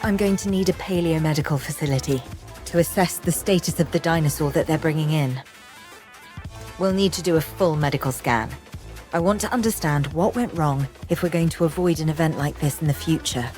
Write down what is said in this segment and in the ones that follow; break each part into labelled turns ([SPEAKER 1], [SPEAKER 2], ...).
[SPEAKER 1] I'm going to need a paleomedical facility to assess the status of the dinosaur that they're bringing in. We'll need to do a full medical scan. I want to understand what went wrong if we're going to avoid an event like this in the future.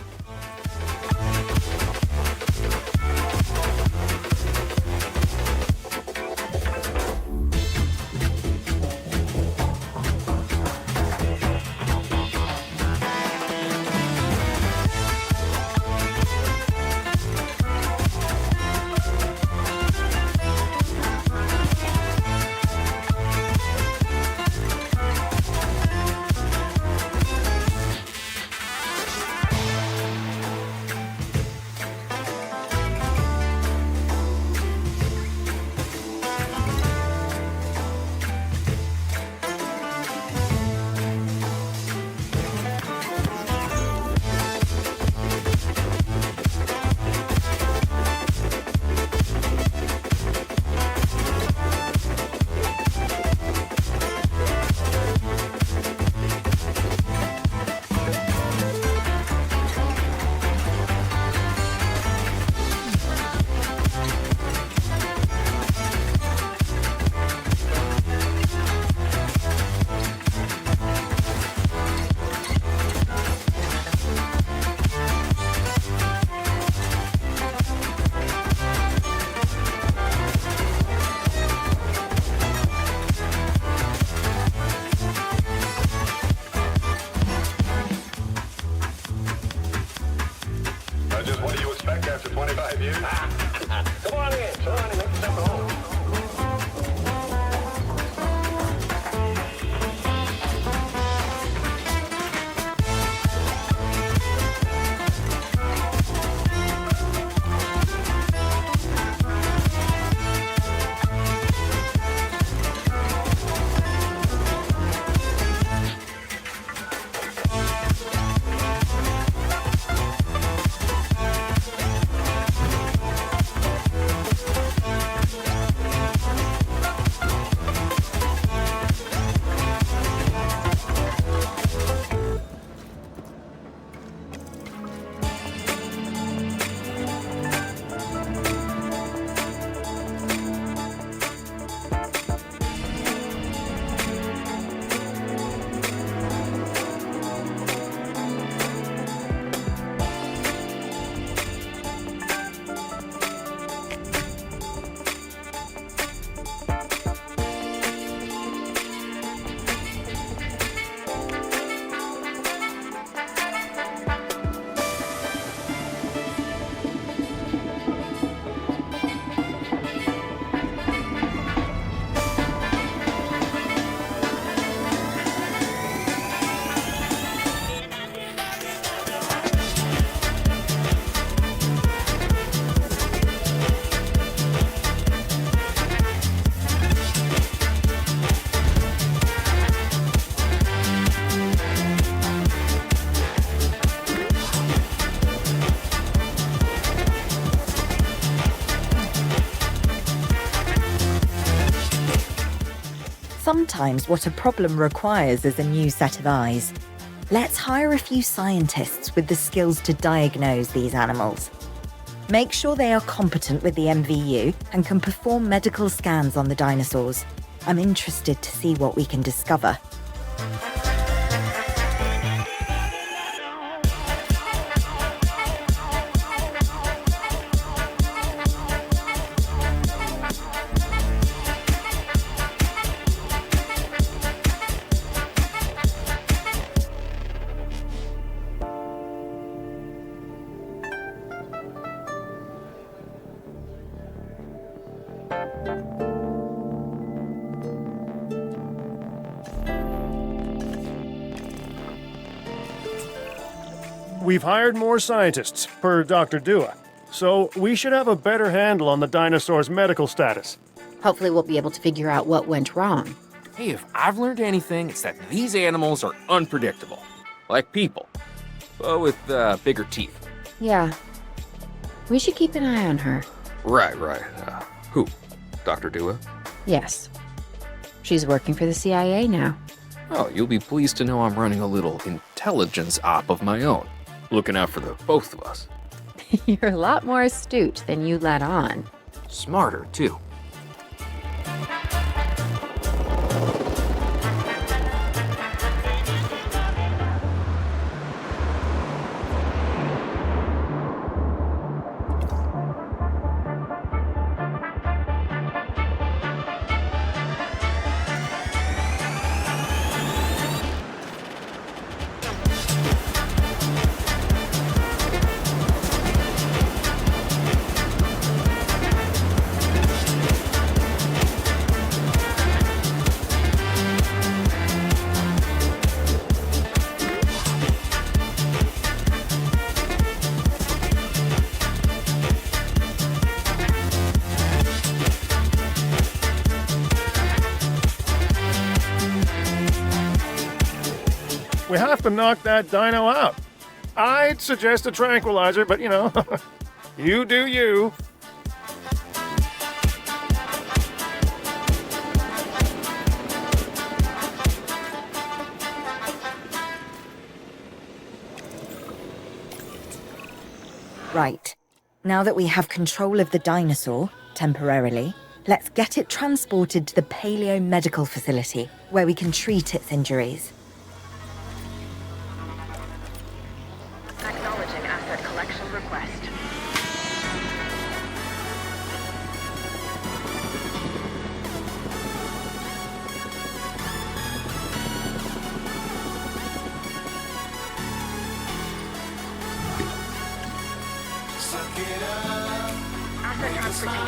[SPEAKER 2] Just what do you expect after 25 years? Come on in, make yourself at home.
[SPEAKER 1] Sometimes what a problem requires is a new set of eyes. Let's hire a few scientists with the skills to diagnose these animals. Make sure they are competent with the MVU and can perform medical scans on the dinosaurs. I'm interested to see what we can discover.
[SPEAKER 3] We've hired more scientists, per Dr. Dua, so we should have a better handle on the dinosaur's medical status.
[SPEAKER 4] Hopefully we'll be able to figure out what went wrong.
[SPEAKER 5] Hey, if I've learned anything, it's that these animals are unpredictable. Like people, but with bigger teeth.
[SPEAKER 4] Yeah. We should keep an eye on her.
[SPEAKER 5] Right. Who? Dr. Dua?
[SPEAKER 4] Yes. She's working for the CIA now.
[SPEAKER 5] Oh, you'll be pleased to know I'm running a little intelligence op of my own. Looking out for the both of us.
[SPEAKER 4] You're a lot more astute than you let on.
[SPEAKER 5] Smarter, too.
[SPEAKER 3] We have to knock that dino out. I'd suggest a tranquilizer, but you do you.
[SPEAKER 1] Right. Now that we have control of the dinosaur, temporarily, let's get it transported to the Paleo Medical Facility, where we can treat its injuries.
[SPEAKER 6] Acknowledging asset collection request. Asset transportation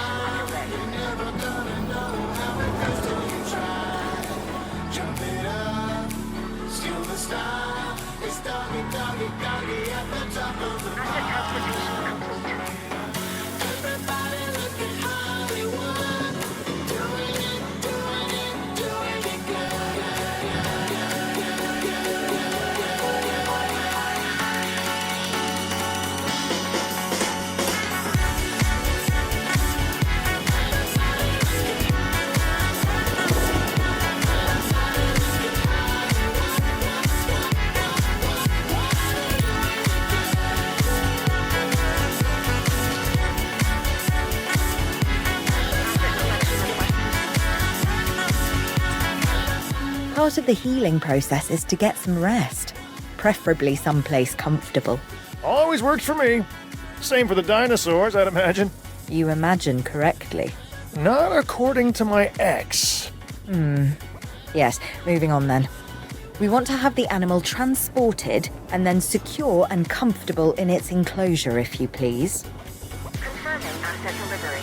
[SPEAKER 6] underway. Asset transportation complete.
[SPEAKER 1] Part of the healing process is to get some rest, preferably someplace comfortable.
[SPEAKER 3] Always works for me. Same for the dinosaurs, I'd imagine.
[SPEAKER 1] You imagine correctly.
[SPEAKER 3] Not according to my ex.
[SPEAKER 1] Yes, moving on then. We want to have the animal transported and then secure and comfortable in its enclosure, if you please.
[SPEAKER 6] Confirming asset delivery.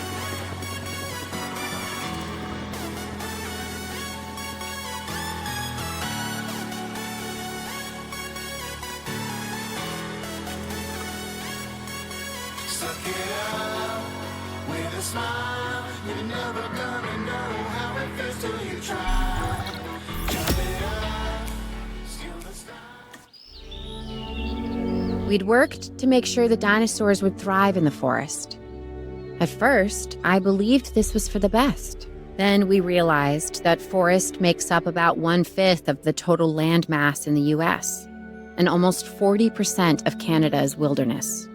[SPEAKER 4] We'd worked to make sure the dinosaurs would thrive in the forest. At first, I believed this was for the best. Then we realized that forest makes up about 1/5 of the total land mass in the US, and almost 40% of Canada's wilderness.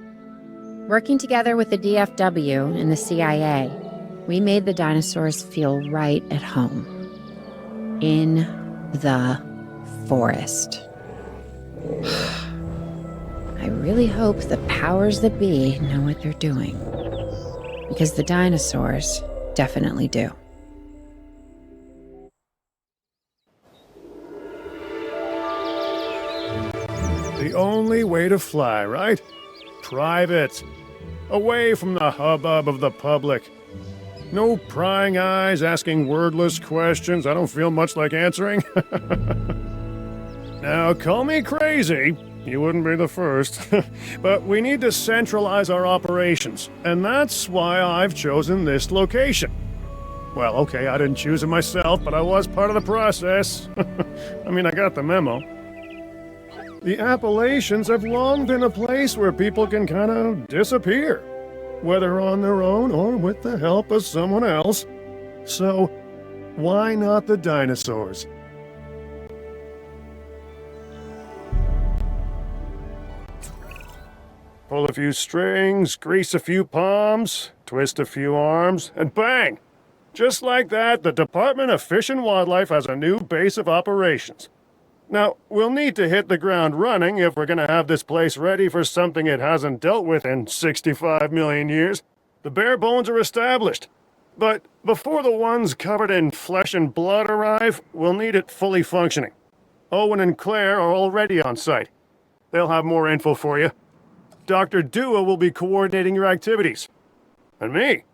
[SPEAKER 4] Working together with the DFW and the CIA, we made the dinosaurs feel right at home. In the forest. I really hope the powers that be know what they're doing. Because the dinosaurs definitely do.
[SPEAKER 3] The only way to fly, right? Private. Away from the hubbub of the public. No prying eyes asking wordless questions I don't feel much like answering. Now, call me crazy. You wouldn't be the first. But we need to centralize our operations, and that's why I've chosen this location. Well, okay, I didn't choose it myself, but I was part of the process. I mean, I got the memo. The Appalachians have long been a place where people can kind of disappear, whether on their own or with the help of someone else. So, why not the dinosaurs? Pull a few strings, grease a few palms, twist a few arms, and bang! Just like that, the Department of Fish and Wildlife has a new base of operations. Now, we'll need to hit the ground running if we're gonna have this place ready for something it hasn't dealt with in 65 million years. The bare bones are established. But before the ones covered in flesh and blood arrive, we'll need it fully functioning. Owen and Claire are already on site. They'll have more info for you. Dr. Dua will be coordinating your activities. And me,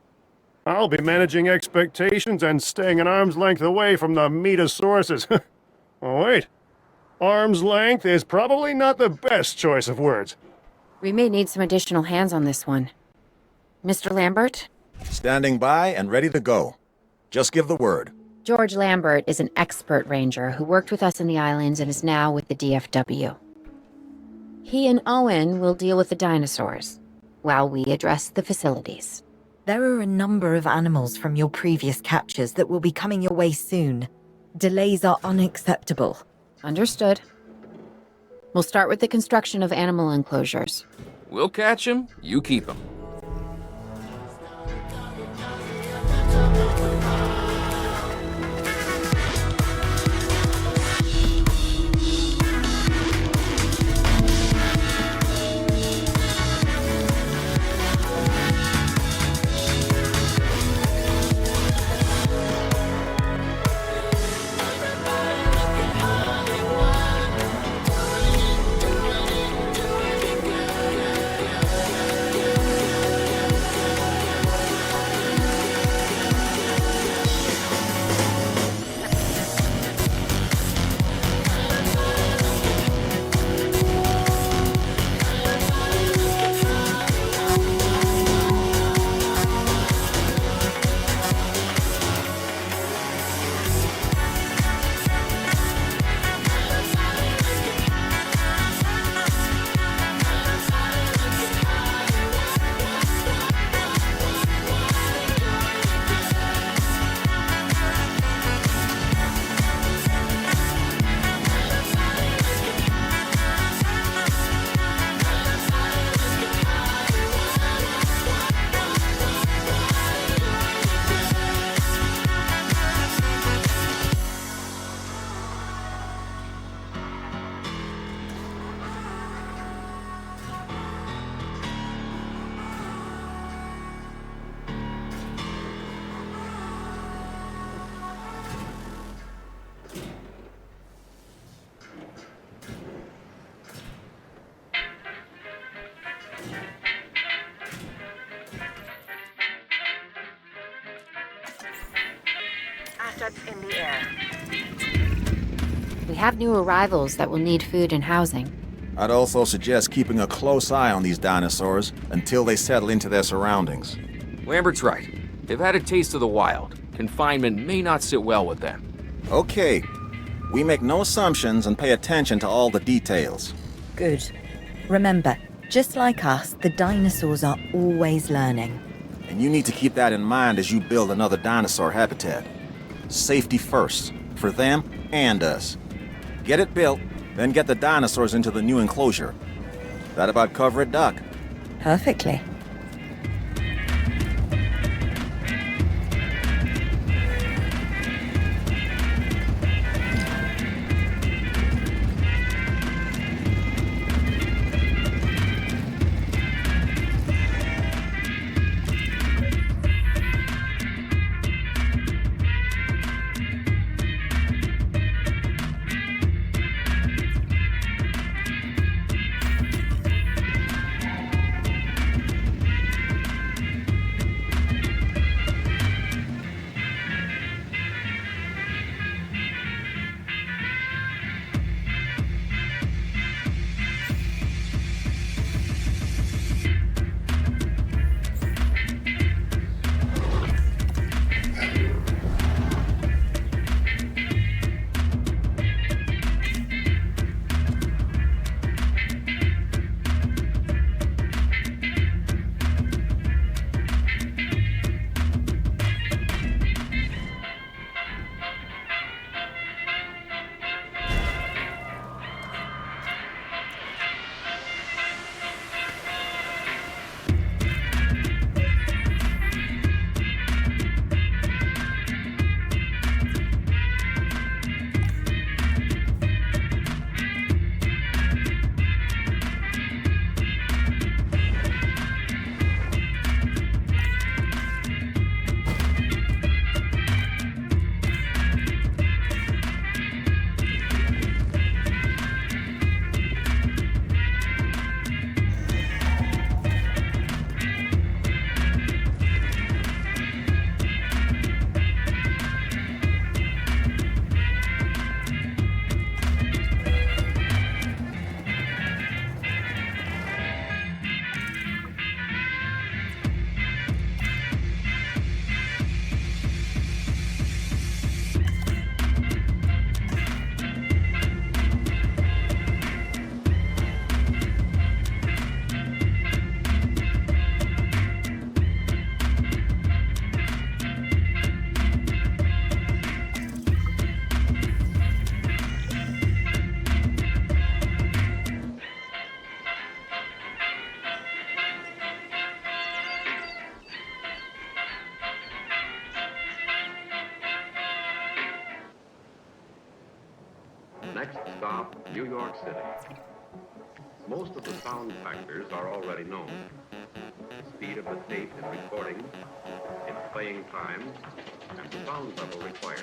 [SPEAKER 3] I'll be managing expectations and staying an arm's length away from the meatosauruses. Oh, wait. Arm's length is probably not the best choice of words.
[SPEAKER 4] We may need some additional hands on this one. Mr. Lambert?
[SPEAKER 7] Standing by and ready to go. Just give the word.
[SPEAKER 4] George Lambert is an expert ranger who worked with us in the islands and is now with the DFW. He and Owen will deal with the dinosaurs, while we address the facilities.
[SPEAKER 1] There are a number of animals from your previous captures that will be coming your way soon. Delays are unacceptable.
[SPEAKER 4] Understood. We'll start with the construction of animal enclosures.
[SPEAKER 5] We'll catch 'em, you keep 'em.
[SPEAKER 6] Assets in the air.
[SPEAKER 4] We have new arrivals that will need food and housing.
[SPEAKER 7] I'd also suggest keeping a close eye on these dinosaurs until they settle into their surroundings.
[SPEAKER 5] Lambert's right. They've had a taste of the wild. Confinement may not sit well with them.
[SPEAKER 7] Okay. We make no assumptions and pay attention to all the details.
[SPEAKER 1] Good. Remember, just like us, the dinosaurs are always learning.
[SPEAKER 7] And you need to keep that in mind as you build another dinosaur habitat. Safety first, for them and us. Get it built, then get the dinosaurs into the new enclosure. That about cover it, Doc?
[SPEAKER 1] Perfectly.
[SPEAKER 8] stop, New York City. Most of the sound factors are already known. The speed of the tape in recording, its playing time, and the sound level required.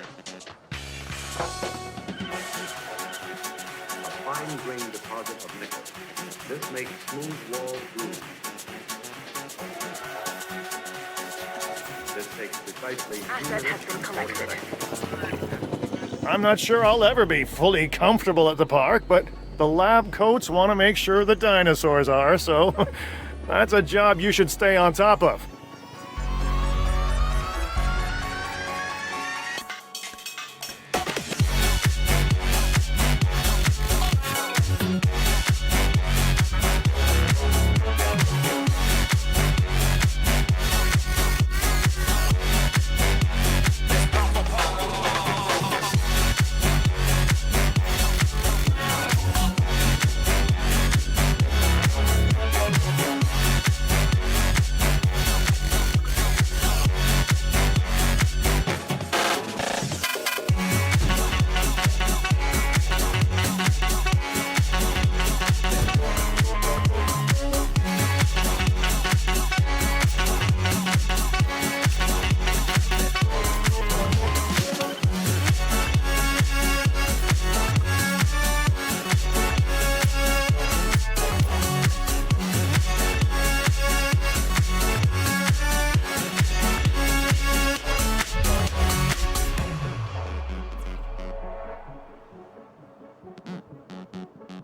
[SPEAKER 8] A fine-grained deposit of nickel. This makes smooth-walled grooves. This takes precisely 2
[SPEAKER 6] Asset
[SPEAKER 8] minutes
[SPEAKER 6] has been
[SPEAKER 8] and 40
[SPEAKER 6] collected.
[SPEAKER 8] seconds.
[SPEAKER 3] I'm not sure I'll ever be fully comfortable at the park, but the lab coats want to make sure the dinosaurs are, so that's a job you should stay on top of.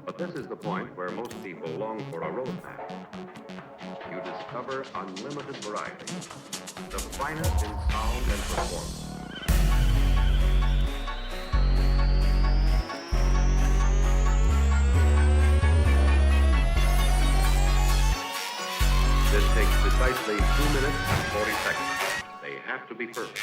[SPEAKER 8] But this is the point where most people long for a road map. You discover unlimited variety, the finest in sound and performance. This takes precisely 2 minutes and 40 seconds. They have to be perfect.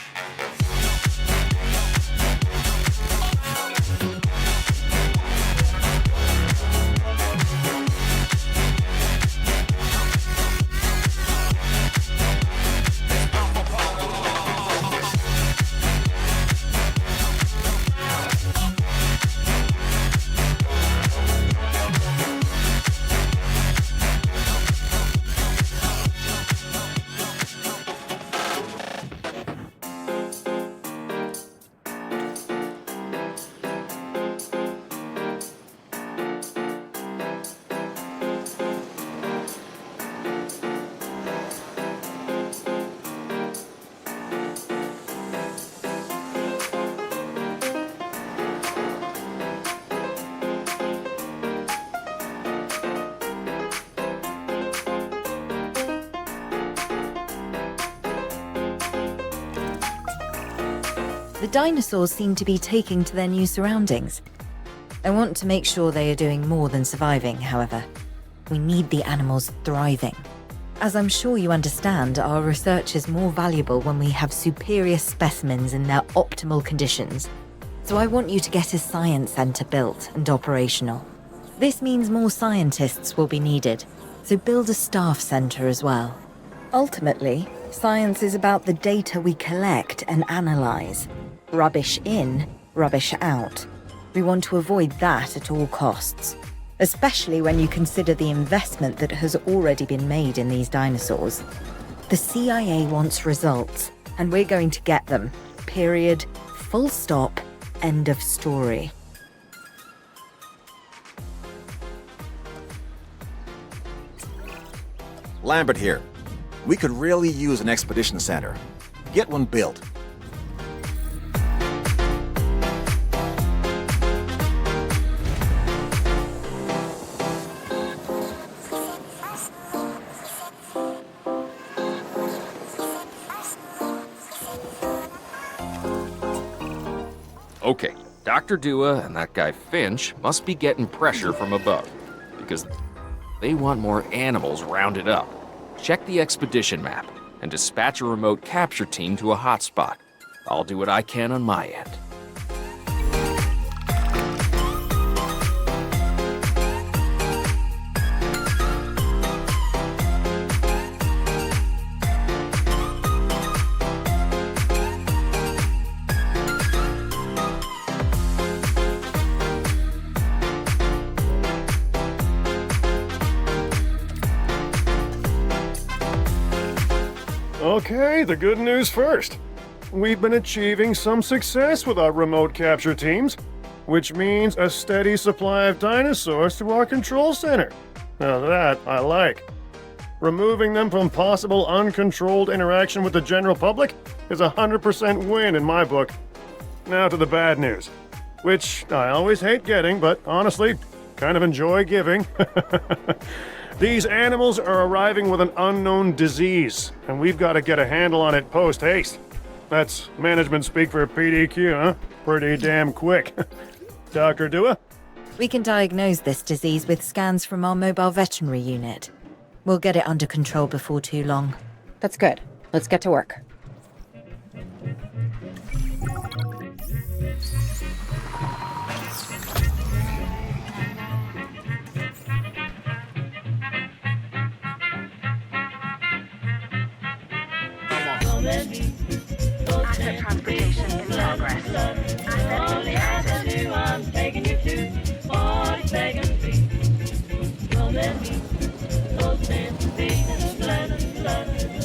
[SPEAKER 1] The dinosaurs seem to be taking to their new surroundings. I want to make sure they are doing more than surviving, however. We need the animals thriving. As I'm sure you understand, our research is more valuable when we have superior specimens in their optimal conditions. So I want you to get a science center built and operational. This means more scientists will be needed, so build a staff center as well. Ultimately, science is about the data we collect and analyze. Rubbish in, rubbish out. We want to avoid that at all costs, especially when you consider the investment that has already been made in these dinosaurs. The CIA wants results, and we're going to get them. Period. Full stop. End of story.
[SPEAKER 7] Lambert here. We could really use an expedition center. Get one built.
[SPEAKER 5] Okay, Dr. Dua and that guy Finch must be getting pressure from above, because they want more animals rounded up. Check the expedition map and dispatch a remote capture team to a hotspot. I'll do what I can on my end.
[SPEAKER 3] Okay, the good news first. We've been achieving some success with our remote capture teams, which means a steady supply of dinosaurs to our control center. Now that I like. Removing them from possible uncontrolled interaction with the general public is a 100% win in my book. Now to the bad news, which I always hate getting, but honestly, kind of enjoy giving. These animals are arriving with an unknown disease, and we've got to get a handle on it post-haste. That's management speak for PDQ, huh? Pretty damn quick. Dr. Dua?
[SPEAKER 1] We can diagnose this disease with scans from our mobile veterinary unit. We'll get it under control before too long.
[SPEAKER 4] That's good. Let's get to work.
[SPEAKER 9] Asset transportation in progress. Asset detected. I'm taking you to 42nd Street. Come at me, those fancy feet,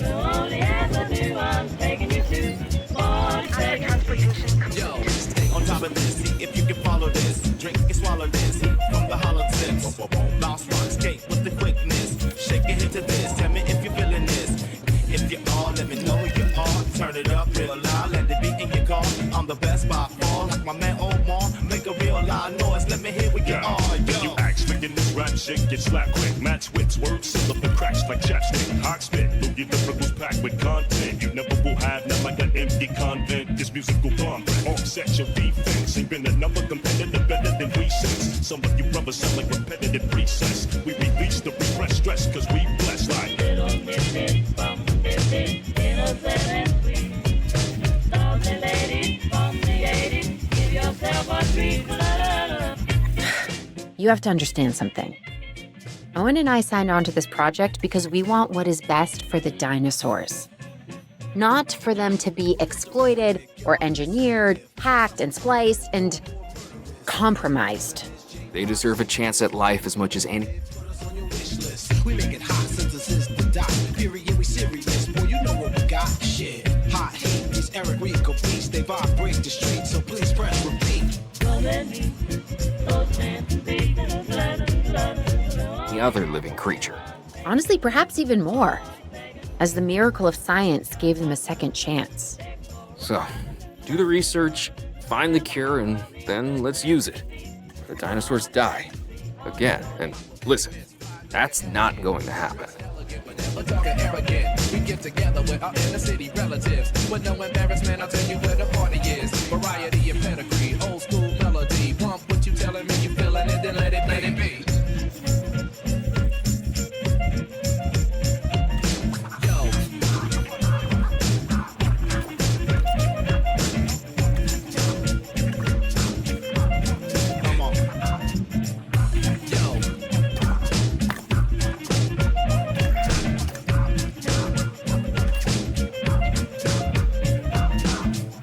[SPEAKER 9] only avenue. I'm taking you to 42nd transportation complete.
[SPEAKER 6] Yo, stay on top of this. See if you can follow this. Drink and swallow this. From the hollow tips. Bounce, rock, skate with the quickness. Shake your head to this. Tell me if you're feeling this. If you are, let me know you are. Turn it up real loud, let it beat in your car. I'm the best by far, like my man Omar. Make a real loud noise, let me hear what you are.
[SPEAKER 10] When you act, making this rap shit get slapped quick. Match wits, words seal up the cracks like chapstick. Hot spit, look your liberals packed with content. You never will have, not like an empty convent. This music will bomb, offset your defense. Ain't been another competitor better than we sense. Some of you brothers sound like repetitive presets. We release the repressed stress, cause we blessed like.
[SPEAKER 9] Innocent and sweet. Lovely lady from the 80s. Give yourself a treat.
[SPEAKER 4] You have to understand something. Owen and I signed on to this project because we want what is best for the dinosaurs. Not for them to be exploited or engineered, hacked and spliced and compromised.
[SPEAKER 5] They deserve a chance at life as much as any.
[SPEAKER 6] We make it hot since this is the dot. Period, we serious. Boy, you know what we got. Shit. Hot heat, these Eric Rico beats. They vibrate the streets, so please press repeat.
[SPEAKER 5] The other living creature.
[SPEAKER 4] Honestly, perhaps even more, as the miracle of science gave them a second chance.
[SPEAKER 5] So, do the research, find the cure, and then let's use it. The dinosaurs die. Again. And listen, that's not going to happen.
[SPEAKER 6] We're talking arrogant. We get together with our inner city relatives. With no embarrassment, I'll tell you where the party is. Variety and pedigree, old school melody. Pump what you telling me you feeling it, then let it be.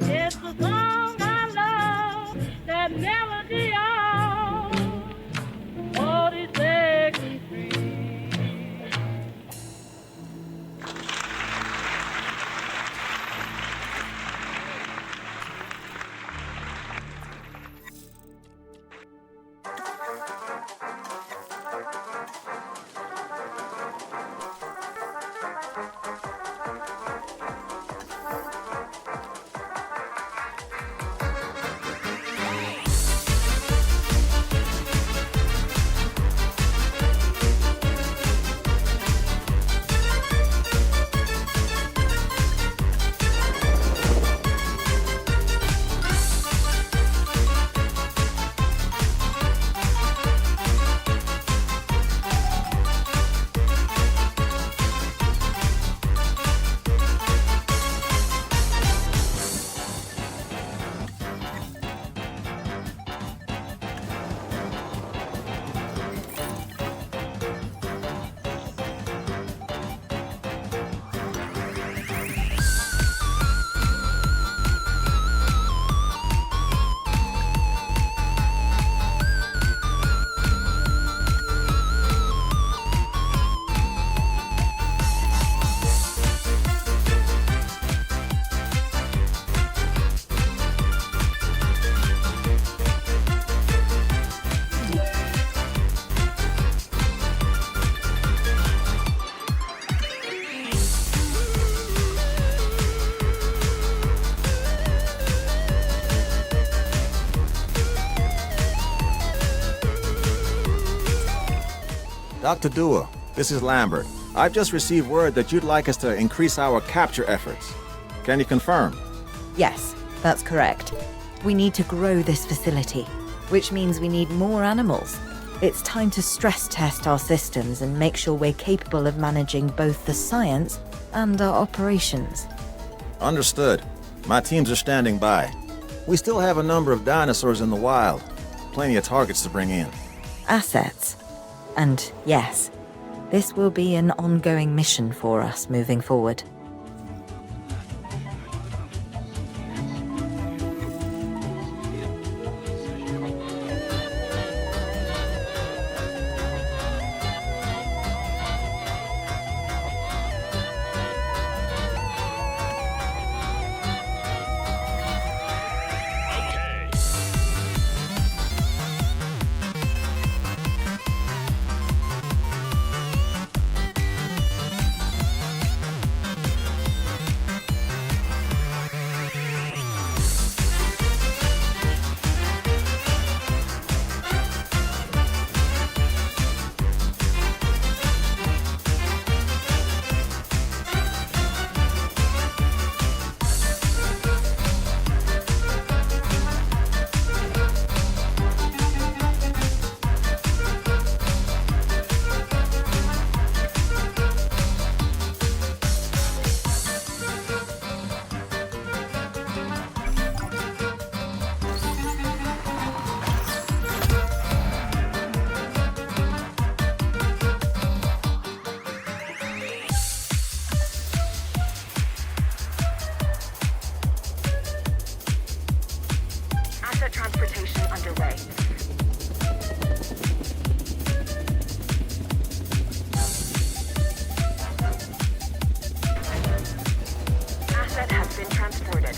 [SPEAKER 9] It's the song I love, that melody on. Oh,
[SPEAKER 7] Dr. Dua, this is Lambert. I've just received word that you'd like us to increase our capture efforts. Can you confirm?
[SPEAKER 1] Yes, that's correct. We need to grow this facility, which means we need more animals. It's time to stress test our systems and make sure we're capable of managing both the science and our operations.
[SPEAKER 7] Understood. My teams are standing by. We still have a number of dinosaurs in the wild. Plenty of targets to bring in.
[SPEAKER 1] Assets. And yes, this will be an ongoing mission for us moving forward.
[SPEAKER 11] Transportation underway. Asset has been transported.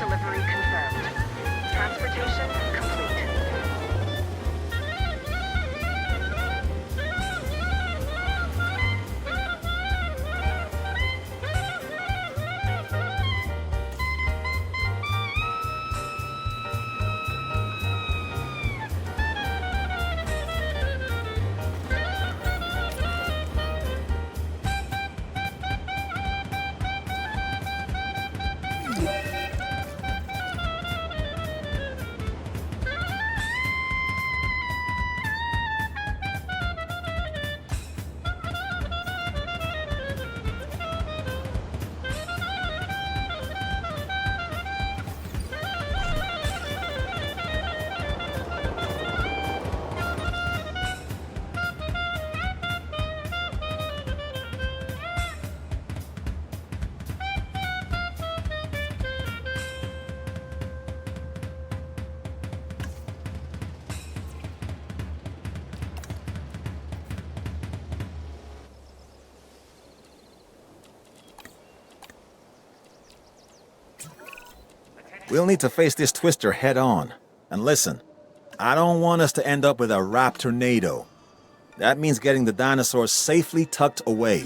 [SPEAKER 11] delivery confirmed. Transportation complete.
[SPEAKER 7] We'll need to face this twister head on. And listen, I don't want us to end up with a raptornado. That means getting the dinosaurs safely tucked away.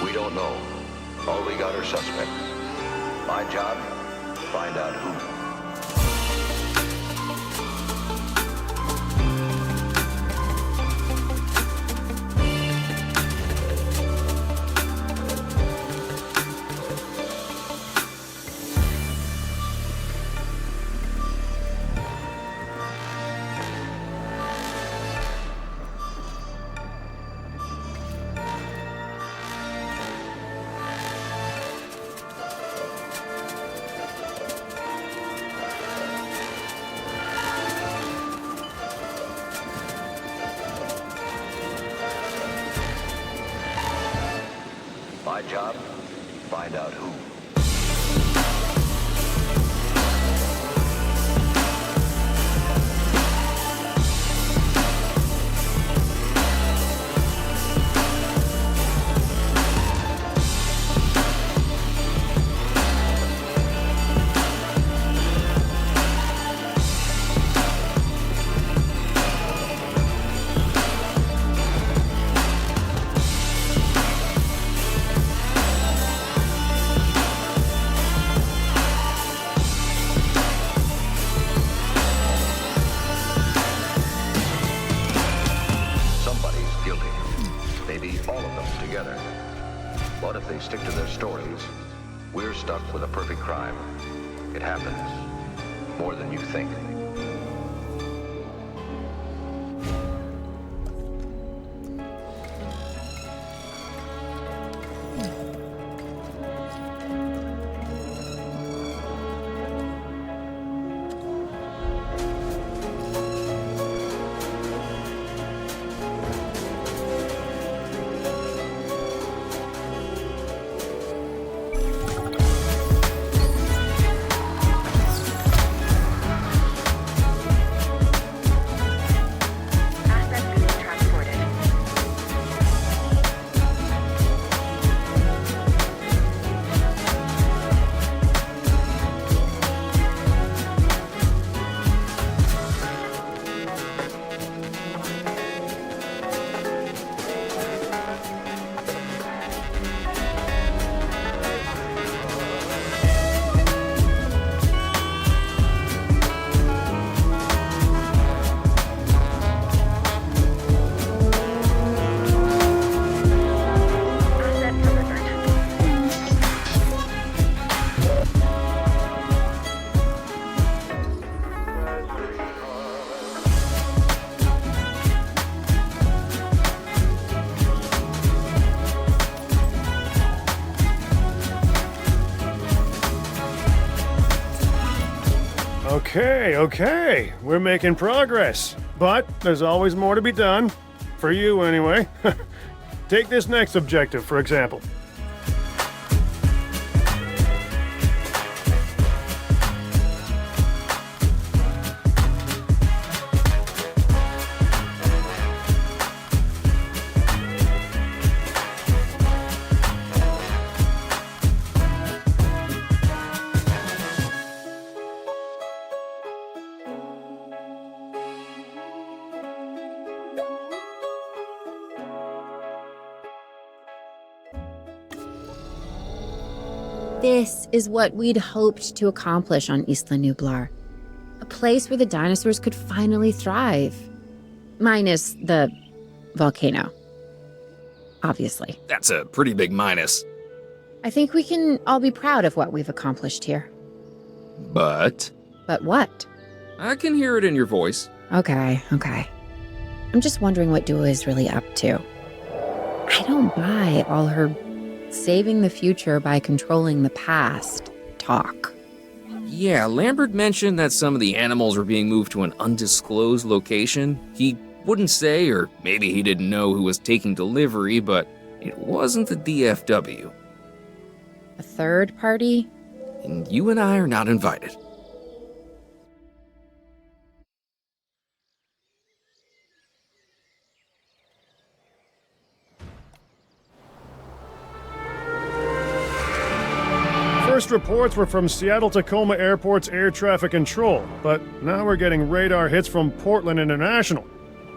[SPEAKER 8] We don't know. All we got are suspects. My job, find out who. My job, find out who. What if they stick to their stories? We're stuck with a perfect crime. It happens more than you think.
[SPEAKER 3] Okay. We're making progress. But there's always more to be done. For you, anyway. Take this next objective, for example.
[SPEAKER 4] This is what we'd hoped to accomplish on Isla Nublar. A place where the dinosaurs could finally thrive. Minus the volcano. Obviously.
[SPEAKER 5] That's a pretty big minus.
[SPEAKER 4] I think we can all be proud of what we've accomplished here.
[SPEAKER 5] But
[SPEAKER 4] But what?
[SPEAKER 5] I can hear it in your voice.
[SPEAKER 4] Okay. I'm just wondering what Dua is really up to. I don't buy all her saving the future by controlling the past talk.
[SPEAKER 5] Yeah, Lambert mentioned that some of the animals were being moved to an undisclosed location. He wouldn't say, or maybe he didn't know who was taking delivery, but it wasn't the DFW.
[SPEAKER 4] A third party?
[SPEAKER 5] And you and I are not invited.
[SPEAKER 3] First reports were from Seattle-Tacoma Airport's air traffic control, but now we're getting radar hits from Portland International.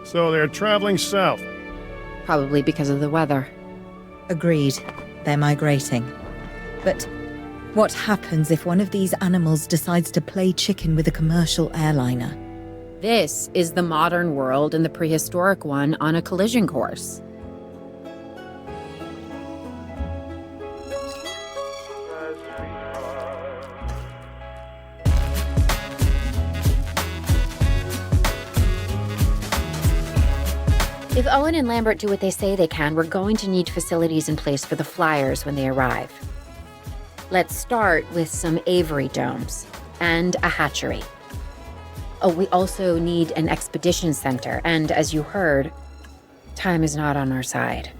[SPEAKER 3] So they're traveling south.
[SPEAKER 4] Probably because of the weather.
[SPEAKER 1] Agreed. They're migrating. But what happens if one of these animals decides to play chicken with a commercial airliner?
[SPEAKER 4] This is the modern world and the prehistoric one on a collision course. If Owen and Lambert do what they say they can, we're going to need facilities in place for the flyers when they arrive. Let's start with some aviary domes and a hatchery. Oh, we also need an expedition center, and as you heard, time is not on our side.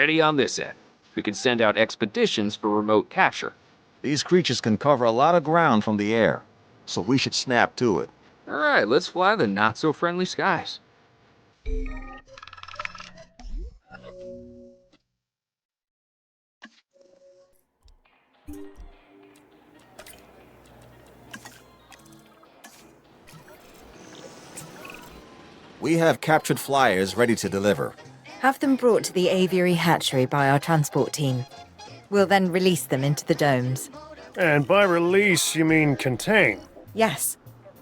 [SPEAKER 5] Ready on this end. We can send out expeditions for remote capture.
[SPEAKER 7] These creatures can cover a lot of ground from the air, so we should snap to it.
[SPEAKER 5] All right, let's fly the not-so-friendly skies.
[SPEAKER 7] We have captured flyers ready to deliver.
[SPEAKER 1] Have them brought to the aviary hatchery by our transport team. We'll then release them into the domes.
[SPEAKER 3] And by release, you mean contain?
[SPEAKER 1] Yes,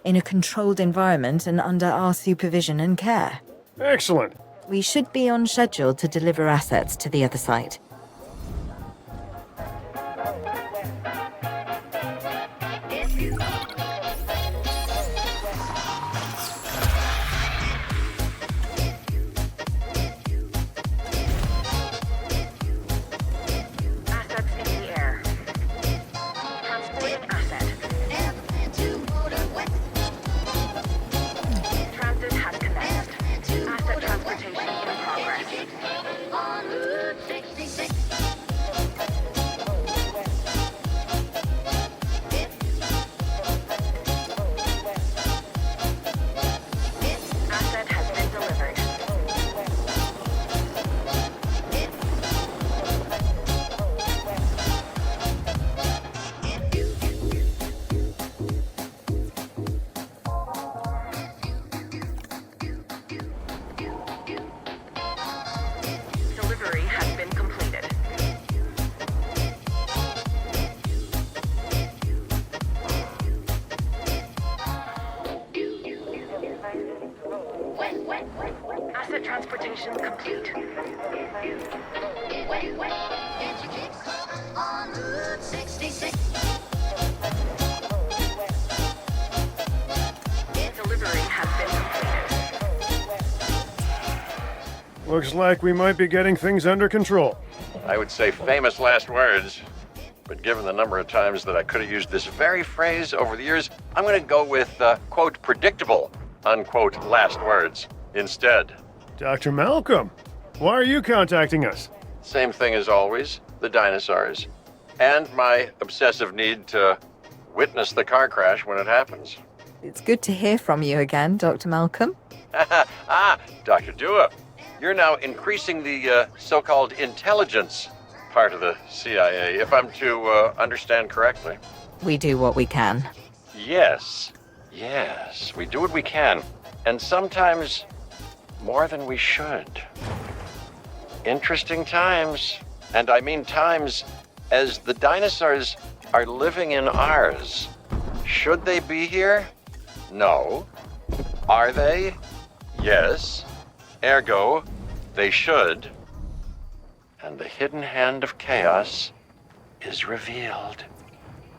[SPEAKER 1] in a controlled environment and under our supervision and care.
[SPEAKER 3] Excellent.
[SPEAKER 1] We should be on schedule to deliver assets to the other site.
[SPEAKER 11] Assets in the air. Transporting asset. Transit has commenced. Asset transportation in progress. Asset has been delivered. Delivery has been completed. Asset transportation complete. Delivery has been completed.
[SPEAKER 3] Looks like we might be getting things under control.
[SPEAKER 12] I would say famous last words, but given the number of times that I could have used this very phrase over the years, I'm going to go with, quote, predictable, unquote, last words instead.
[SPEAKER 3] Dr. Malcolm, why are you contacting us?
[SPEAKER 12] Same thing as always, the dinosaurs, and my obsessive need to witness the car crash when it happens.
[SPEAKER 1] It's good to hear from you again, Dr. Malcolm.
[SPEAKER 12] Dr. Dua, you're now increasing the so-called intelligence part of the CIA, if I'm to understand correctly.
[SPEAKER 1] We do what we can.
[SPEAKER 12] Yes, we do what we can, and sometimes more than we should. Interesting times, and I mean times as the dinosaurs are living in ours. Should they be here? No. Are they? Yes. Ergo, they should. And the hidden hand of chaos is revealed.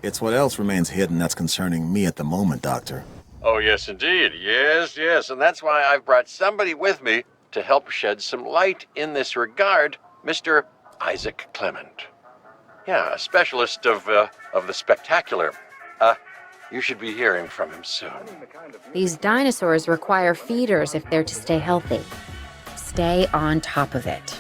[SPEAKER 7] It's what else remains hidden that's concerning me at the moment, Doctor.
[SPEAKER 12] Oh, yes, indeed. Yes. And that's why I've brought somebody with me to help shed some light in this regard, Mr. Isaac Clement. Yeah, a specialist of the spectacular. You should be hearing from him soon.
[SPEAKER 4] These dinosaurs require feeders if they're to stay healthy. Stay on top of it.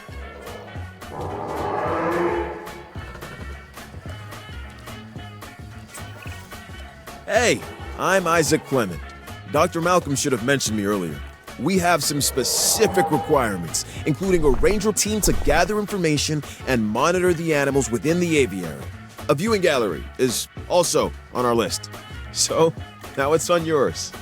[SPEAKER 13] Hey, I'm Isaac Clement. Dr. Malcolm should have mentioned me earlier. We have some specific requirements, including a ranger team to gather information and monitor the animals within the aviary. A viewing gallery is also on our list. So, now it's on yours.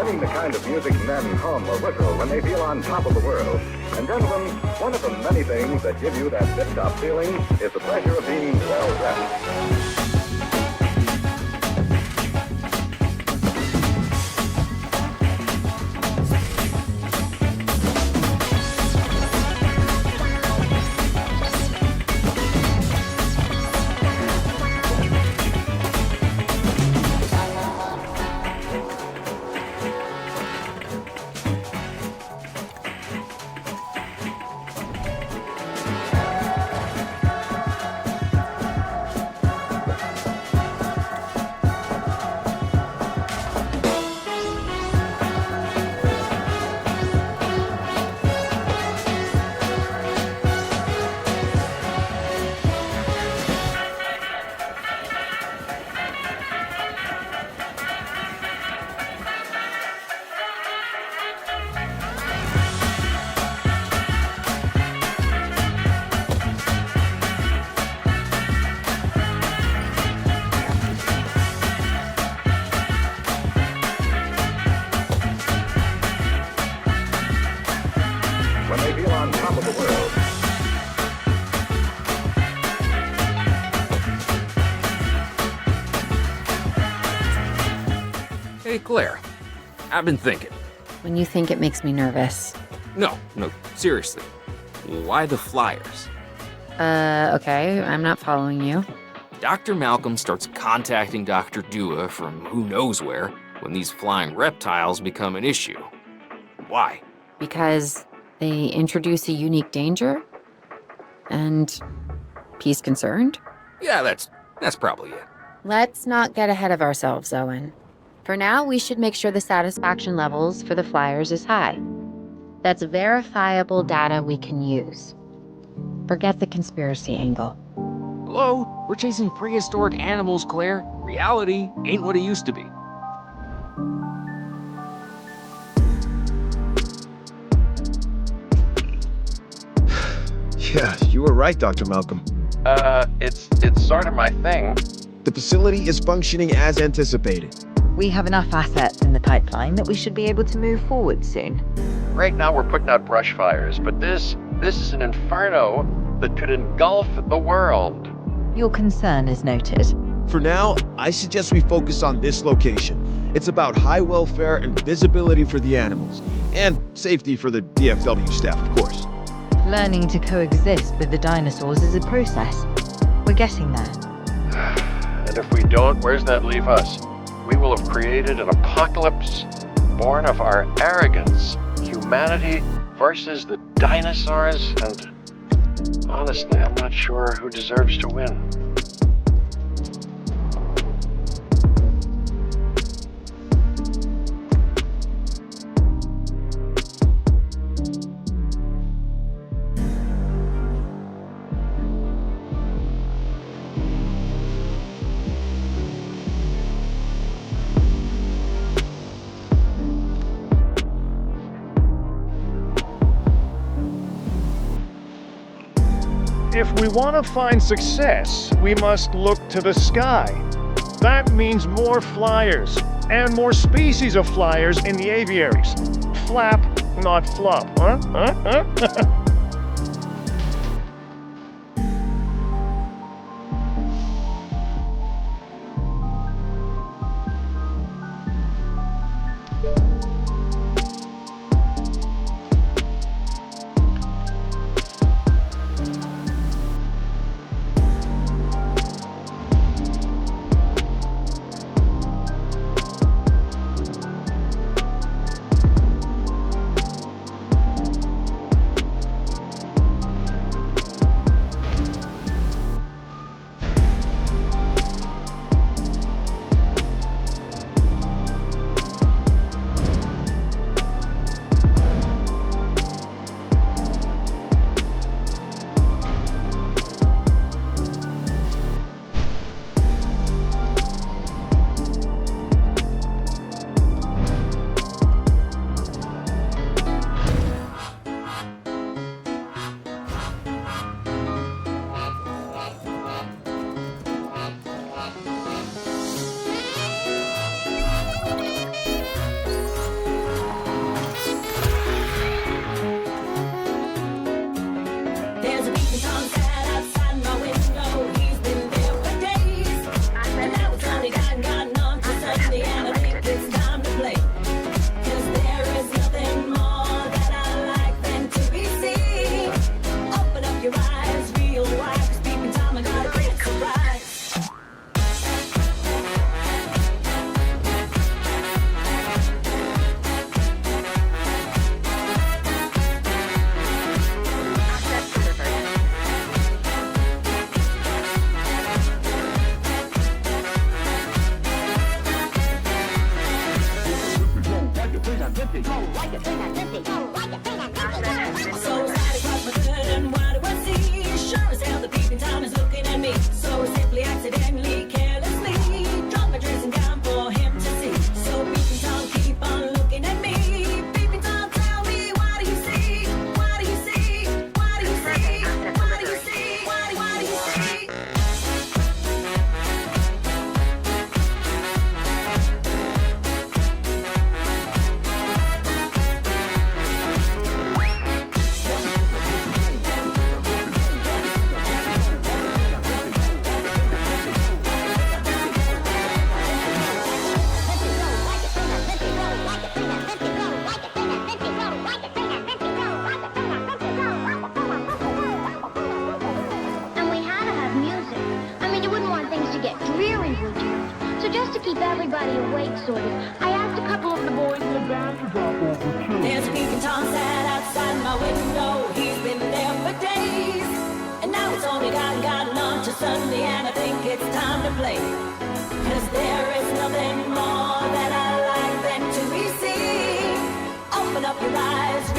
[SPEAKER 2] humming the kind of music men hum or whistle when they feel on top of the world. And gentlemen, one of the many things that give you that tip-top feeling is the pleasure of being well-dressed. When they feel on top of the world.
[SPEAKER 5] Hey, Claire. I've been thinking.
[SPEAKER 4] When you think it makes me nervous.
[SPEAKER 5] No, seriously. Why the flyers?
[SPEAKER 4] Okay, I'm not following you.
[SPEAKER 5] Dr. Malcolm starts contacting Dr. Dua from who knows where when these flying reptiles become an issue. Why?
[SPEAKER 4] Because they introduce a unique danger? And he's concerned?
[SPEAKER 5] Yeah, that's probably it.
[SPEAKER 4] Let's not get ahead of ourselves, Owen. For now, we should make sure the satisfaction levels for the flyers is high. That's verifiable data we can use. Forget the conspiracy angle.
[SPEAKER 5] Hello? We're chasing prehistoric animals, Claire. Reality ain't what it used to be.
[SPEAKER 13] Yeah, you were right, Dr. Malcolm.
[SPEAKER 12] It's sort of my thing.
[SPEAKER 13] The facility is functioning as anticipated.
[SPEAKER 1] We have enough assets in the pipeline that we should be able to move forward soon.
[SPEAKER 12] Right now we're putting out brush fires, but this is an inferno that could engulf the world.
[SPEAKER 1] Your concern is noted.
[SPEAKER 13] For now, I suggest we focus on this location. It's about high welfare and visibility for the animals, and safety for the DFW staff, of course.
[SPEAKER 1] Learning to coexist with the dinosaurs is a process. We're getting there.
[SPEAKER 12] And if we don't, where's that leave us? We will have created an apocalypse born of our arrogance. Humanity versus the dinosaurs, and honestly, I'm not sure who deserves to win.
[SPEAKER 3] If we want to find success, we must look to the sky. That means more flyers, and more species of flyers in the aviaries. Flap, not flop, huh?
[SPEAKER 11] everybody awake, sort of. I asked a couple of the boys in the band to drop over, too.
[SPEAKER 9] There's a peeping Tom sat outside my window. He's been there for days. And now it's only gotten on to Sunday, and I think it's time to play. 'Cause there is nothing more that I like than to be seen. Open up your eyes.